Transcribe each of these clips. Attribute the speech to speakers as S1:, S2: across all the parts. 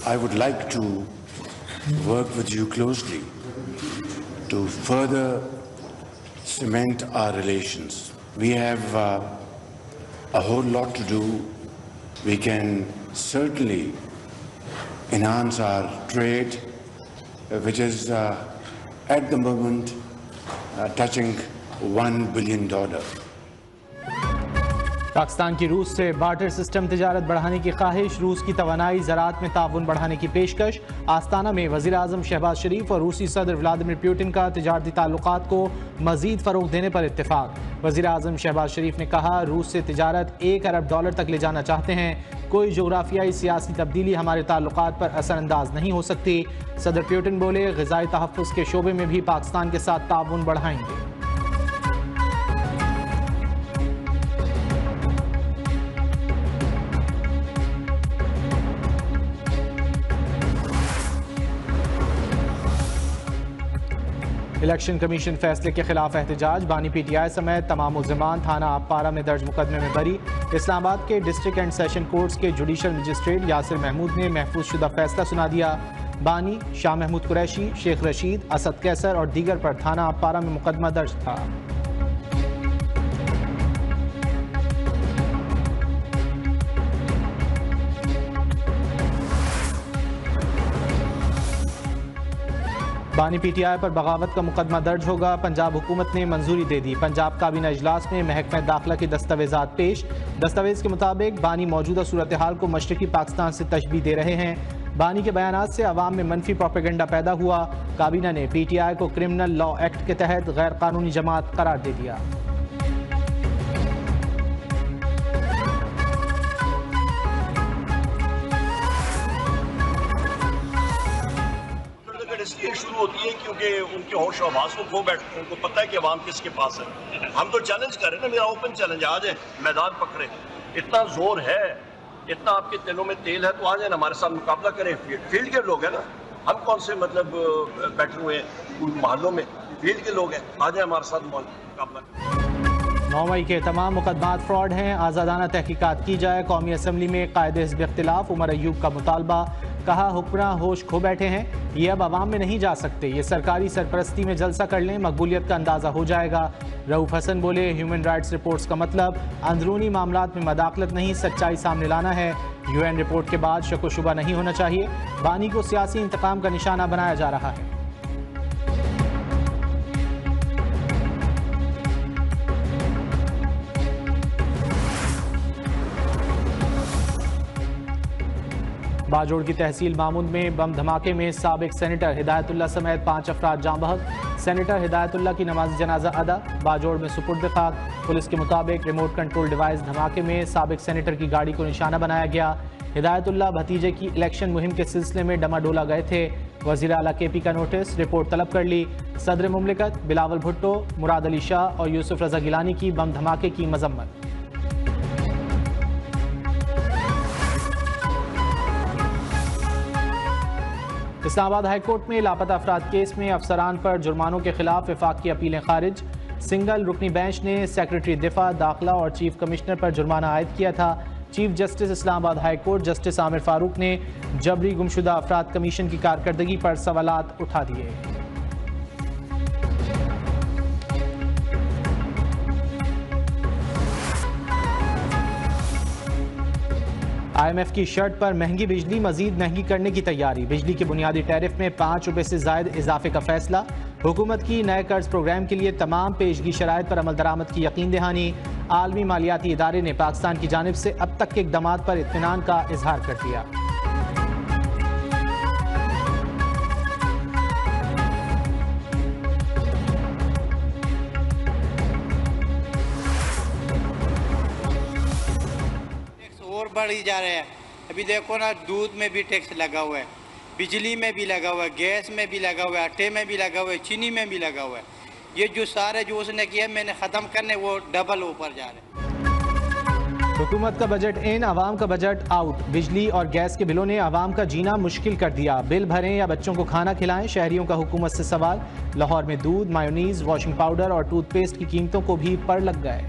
S1: I would like to work with you closely to further cement our relations. We have a whole lot to do. We can certainly enhance our trade, which is at the moment touching $1 billion.
S2: Pakistan की रूस से barter system तिजारत बढ़ाने की ख्वाहिश, रूस की तवानाई ज़राअत में ताउन बढ़ाने की पेशकश। आस्ताना में वज़ीर आज़म शहबाज शरीफ और रूसी सदर व्लादिमीर पुतिन का तिजारती ताल्लुकात को मज़ीद फ़रोग़ देने पर इत्तेफाक। वज़ीर आज़म शहबाज शरीफ ने कहा, रूस से तिजारत $1 अरब तक ले जाना चाहते हैं। कोई जोग्राफियाई सियासी तब्दीली हमारे ताल्लुकात पर असरअंदाज नहीं हो सकती। सदर पुतिन बोले, ग़िज़ाई तहफ़्फ़ुज़ के शोबे में भी पाकिस्तान के साथ ताउन बढ़ाएंगे। इलेक्शन कमीशन फैसले के खिलाफ एहतजाज, बानी PTI समेत तमाम मुल्ज़िमान थाना अपारा में दर्ज मुकदमे में बरी। इस्लामाबाद के डिस्ट्रिक्ट एंड सेशन कोर्ट्स के जुडिशल मजिस्ट्रेट यासिर महमूद ने महफूज शुदा फैसला सुना दिया। बानी, शाह महमूद कुरैशी, शेख रशीद, असद कैसर और दीगर पर थाना अपारा में मुकदमा दर्ज था। बानी PTI पर बगावत का मुकदमा दर्ज होगा। पंजाब हुकूमत ने मंजूरी दे दी। पंजाब काबीना इजलास में महकमा दाखिला के दस्तावेजात पेश। दस्तावेज के मुताबिक बानी मौजूदा सूरत हाल को मशरकी पाकिस्तान से तशबीह दे रहे हैं। बानी के बयानात से अवाम में मनफी प्रोपेगेंडा पैदा हुआ। काबीना ने PTI को क्रिमिनल लॉ एक्ट के तहत गैर कानूनी जमात करार दे दिया।
S3: इसलिए शुरू होती है क्योंकि उनके होश आवाज को खो बैठते हैं, उनको पता है कि अवाम किसके पास है। हम तो चैलेंज कर रहे हैं ना, मेरा ओपन चैलेंज, आ जाए मैदान पकड़े। इतना जोर है, इतना आपके दिलों में तेल है, तो आ जाए ना हमारे साथ मुकाबला करें। फील्ड के लोग हैं ना, हम कौन से मतलब बैठे हुए हैं मोहल्लों में, फील्ड के लोग हैं, आ जाए हमारे साथ मुकाबला करें।
S2: 9 मई के तमाम मुकदमात फ्रॉड हैं, आज़ादाना तहकीकात की जाए। कौमी असम्बली में कायदे हिज़्ब इख्तिलाफ उमर अयूब का मुतालबा, कहा हुक्मरान होश खो बैठे हैं, ये अब अवाम में नहीं जा सकते, ये सरकारी सरपरस्ती में जलसा कर लें, मकबूलियत का अंदाज़ा हो जाएगा। रऊफ हसन बोले, ह्यूमन राइट्स रिपोर्ट्स का मतलब अंदरूनी मामलात में मदाखलत नहीं, सच्चाई सामने लाना है। UN रिपोर्ट के बाद शक व शुबा नहीं होना चाहिए। बानी को सियासी इंतकाम का निशाना बनाया जा रहा है। बाजोड़ की तहसील मामूद में बम धमाके में साबिक सेनेटर हिदायतुल्ला समेत 5 अफराद जाँ बहक। सेनेटर हिदायतुल्ला की नमाज जनाजा अदा, बाजोड़ में सुपुर्द खाक। पुलिस के मुताबिक रिमोट कंट्रोल डिवाइस धमाके में साबिक सेनेटर की गाड़ी को निशाना बनाया गया। हिदायतुल्ला भतीजे की इलेक्शन मुहिम के सिलसिले में डमाडोला गए थे। वज़ीर आला KP का नोटिस, रिपोर्ट तलब कर ली। सदर मुमलिकत बिलावल भुट्टो, मुराद अली शाह और यूसुफ रजा गिलानी की बम धमाके की मजम्मत। इस्लामाबाद हाईकोर्ट में लापता अफराद केस में अफसरान पर जुर्मानों के खिलाफ वफाक की अपीलें खारिज। सिंगल रुकनी बेंच ने सेक्रेटरी दिफा, दाखिला और चीफ कमिश्नर पर जुर्माना आयद किया था। Chief justice Islamabad high court justice Aamir Farooq ने जबरी गुमशुदा अफराद कमीशन की कारकर्दगी पर सवालात उठा दिए। IMF की शर्त पर महंगी बिजली मजीद महंगी करने की तैयारी। बिजली के बुनियादी टैरिफ में 5 रुपये से जायद इजाफे का फैसला। हुकूमत की नए कर्ज प्रोग्राम के लिए तमाम पेशगी शराइत पर अमल दरामद की यकीन दहानी। आलमी मालियाती इदारे ने पाकिस्तान की जानिब से अब तक के इक़दामात पर इत्मीनान का इजहार कर दिया।
S4: और बढ़ी जा रहे हैं। अभी देखो ना, दूध में भी टैक्स लगा हुआ है, बिजली में भी लगा हुआ है, गैस में भी लगा हुआ है, आटे में भी लगा हुआ है, चीनी में भी लगा हुआ है। ये जो सारे जो उसने किया मैंने ख़त्म करने, वो डबल ऊपर जा रहे हैं।
S2: हुकूमत का बजट इन, आवाम का बजट आउट। बिजली और गैस के बिलों ने आवाम का जीना मुश्किल कर दिया। बिल भरें या बच्चों को खाना खिलाएं, शहरियों का हुकूमत से सवाल। लाहौर में दूध, मायोनीज, वॉशिंग पाउडर और टूथपेस्ट की कीमतों को भी पर लग गए।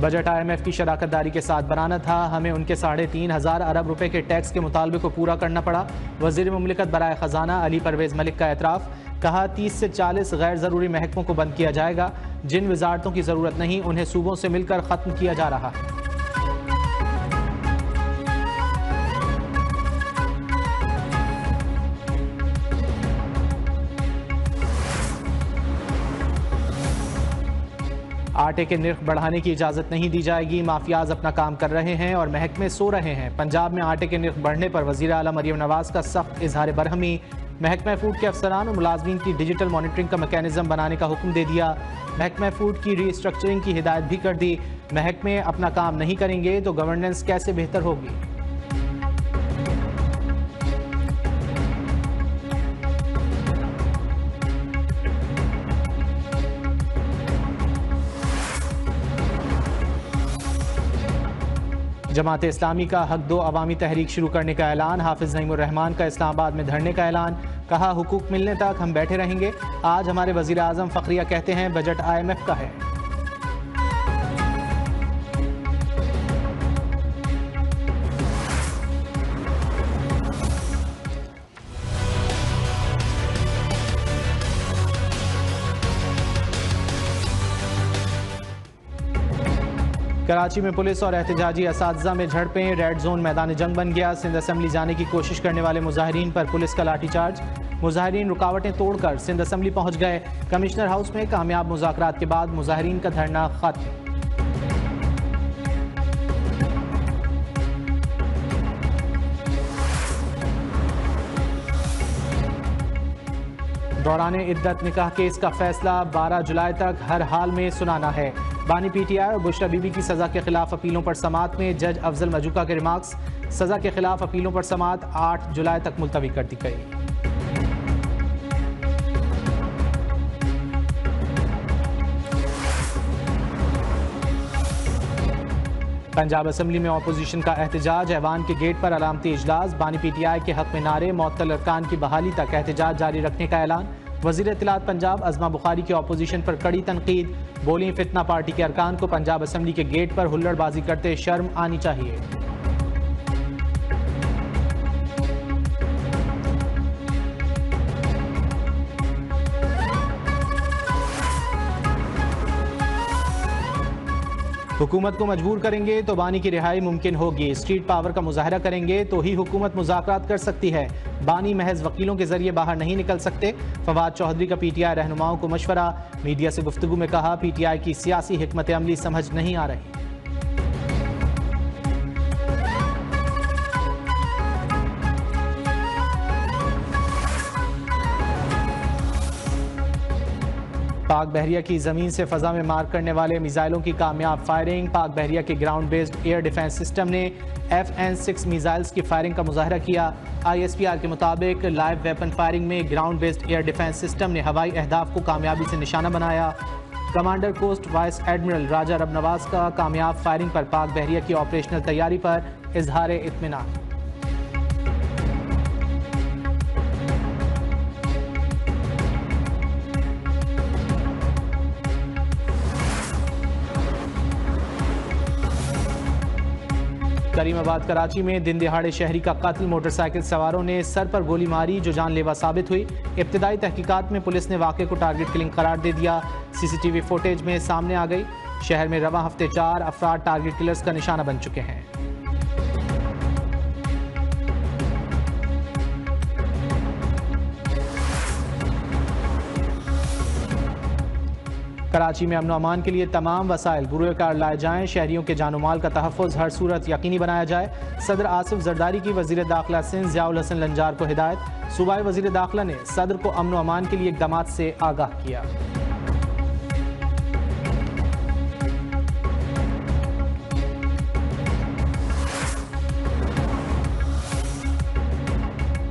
S2: बजट IMF की शराकत दारी के साथ बनाना था, हमें उनके 3,500 अरब रुपए के टैक्स के मुतालबे को पूरा करना पड़ा। वज़ीर मुमलिकत बराए ख़जाना अली परवेज़ मलिक का एतराफ़, कहा 30 से 40 गैर ज़रूरी महकमों को बंद किया जाएगा। जिन वजारतों की ज़रूरत नहीं उन्हें सूबों से मिलकर ख़त्म किया जा रहा है। आटे के निर्ख बढ़ाने की इजाज़त नहीं दी जाएगी। माफियाज अपना काम कर रहे हैं और महकमे सो रहे हैं। पंजाब में आटे के निर्ख बढ़ने पर वज़ीर आला मरियम नवाज़ का सख्त इजहार बरहमी। महकमा फूड के अफसरान और मुलाजमीन की डिजिटल मॉनिटरिंग का मैकेनिज्म बनाने का हुक्म दे दिया। महकमा फूड की रीस्ट्रक्चरिंग की हिदायत भी कर दी। महकमे अपना काम नहीं करेंगे तो गवर्नेंस कैसे बेहतर होगी। जमात इस्लामी का हक दो अवामी तहरीक शुरू करने का ऐलान। हाफिज नईमुर रहमान का इस्लामाबाद में धरने का ऐलान। कहा हुकूक मिलने तक हम बैठे रहेंगे। आज हमारे वज़ीर आज़म फ़खरिया कहते हैं बजट IMF का है। कराची में पुलिस और एहतजाजी असातिज़ा में झड़पें। रेड जोन मैदान जंग बन गया। सिंध असम्बली जाने की कोशिश करने वाले मुजाहिरीन पर पुलिस का लाठीचार्ज। मुजाहिरीन रुकावटें तोड़कर सिंध असम्बली पहुंच गए। कमिश्नर हाउस में कामयाब मुज़ाकरात के बाद मुजाहिरीन का धरना खत्म। दौरान इद्दत निकाह केस का फैसला 12 जुलाई तक हर हाल में सुनाना है। बानी PTI और बुशरा बीबी की सज़ा के खिलाफ अपीलों पर समात में जज अफजल मजूका के रिमार्क्स। सज़ा के खिलाफ अपीलों पर समात 8 जुलाई तक मुलतवी कर दी गई। पंजाब असम्बली में अपोजिशन का एहतजाज। ऐवान के गेट पर अलामती इजलास। बानी PTI के हक में नारे। मुअत्तल अरकान की बहाली तक एहतजाज जारी रखने का ऐलान। वज़ीर इत्तलात पंजाब अज़मा बुखारी की अपोजिशन पर कड़ी तनकीद। बोली फितना पार्टी के अरकान को पंजाब असम्बली के गेट पर हुल्लड़बाजी करते शर्म आनी चाहिए। हुकूमत को मजबूर करेंगे तो बानी की रिहाई मुमकिन होगी। स्ट्रीट पावर का मुजाहरा करेंगे तो ही हुकूमत मुज़ाकरात कर सकती है। बानी महज वकीलों के जरिए बाहर नहीं निकल सकते। फवाद चौधरी का PTI रहनुमाओं को मशवरा। मीडिया से गुफ्तगू में कहा PTI की सियासी हिकमत अमली समझ नहीं आ रही। पाक बहरिया की ज़मीन से फ़ज़ा में मार करने वाले मिसाइलों की कामयाब फायरिंग। पाक बहरिया के ground based air defence system ने FN-6 मिसाइल्स की फायरिंग का मुजाहरा किया। ISPR के मुताबिक लाइव वेपन फायरिंग में ground based air defence system ने हवाई अहदाफ को कामयाबी से निशाना बनाया। कमांडर कोस्ट वाइस एडमिरल राजा रब नवाज का कामयाब फायरिंग पर पाक बहरिया की ऑपरेशनल तैयारी पर इजहार इत्मीनान। करीमाबाद कराची में दिन दिहाड़े शहरी का कत्ल। मोटरसाइकिल सवारों ने सर पर गोली मारी जो जानलेवा साबित हुई। इब्तिदाई तहकीकात में पुलिस ने वाक़े को टारगेट किलिंग करार दे दिया। CCTV फुटेज में सामने आ गई। शहर में रवां हफ्ते 4 अफराद टारगेट किलर्स का निशाना बन चुके हैं। कराची में अमन अमान के लिए तमाम वसाइल बुरे कार लाए जाएं। शहरियों के जानो माल का तहफ़्फ़ुज़ हर सूरत यकीनी बनाया जाए। सदर आसिफ जरदारी की वज़ीर दाखिला सिंध ज़ियाउल हसन लंजार को हिदायत। सूबाई वज़ीर दाखिला ने सदर को अमन अमान के लिए इक़दामात से आगाह किया।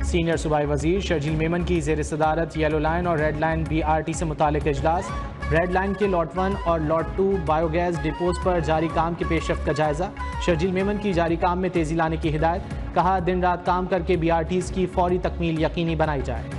S2: सीनियर सूबाई वज़ीर शर्जील मेमन की ज़ेर सदारत येलो लाइन और रेड लाइन BRT से मुतालिक इजलास। रेड लाइन के लॉट 1 और लॉट 2 बायोगैस डिपोज पर जारी काम की पेशरफ्त का जायजा। शर्जील मेमन की जारी काम में तेजी लाने की हिदायत। कहा दिन रात काम करके BRTs की फौरी तकमील यकीनी बनाई जाए।